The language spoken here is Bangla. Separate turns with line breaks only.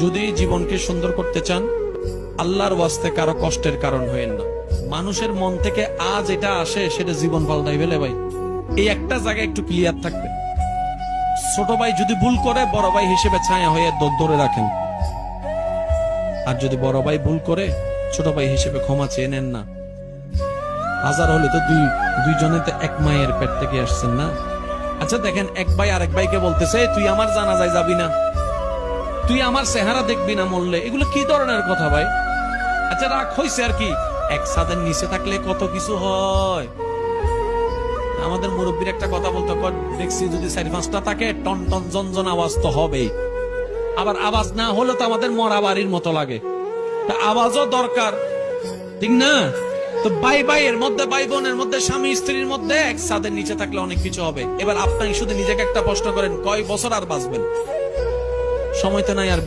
যদি জীবনকে সুন্দর করতে চান, আল্লাহর ওয়াস্তে কারো কষ্টের কারণ হয়েন না। মানুষের মন থেকে আজ এটা আসে, সেটা জীবন পাল্টাই ফেলে ভাই। এই একটা জায়গায় একটু ক্লিয়ার থাকবে। ছোট ভাই যদি ভুল করে, বড় ভাই হিসেবে ছায়া হয়ে ধরে রাখেন। আর যদি বড় ভাই ভুল করে, ছোট ভাই হিসেবে ক্ষমা চেয়ে নেন না। হাজার হলে তো দুইজনে তো এক মায়ের পেট থেকে আসছেন না। আচ্ছা দেখেন, এক ভাই আরেক ভাইকে বলতেছে, তুই আমার জানাজায় যাবি না, তুই আমার চেহারা দেখবি না মরলে। এগুলো কি ধরনের কথা ভাই? আচ্ছা রাগ হইছে আর কি, এক ছাদের নিচে থাকলে কত কিছু হয়। আমাদের মুরব্বীর একটা কথা বলতো, দেখছি যদি 4-5টা থাকে, টন টন জনজন আওয়াজ তো হবেই। আবার আওয়াজ না হলে তো আমাদের মরা বাড়ির মতো লাগে। তা আওয়াজও দরকার, ঠিক না? তো ভাই ভাইয়ের মধ্যে, ভাই বোনের মধ্যে, স্বামী স্ত্রীর মধ্যে এক ছাদের নিচে থাকলে অনেক কিছু হবে। এবার আপনি শুধু নিজেকে একটা প্রশ্ন করেন, কয় বছর আর বাঁচবেন? সময় তো নাই আর।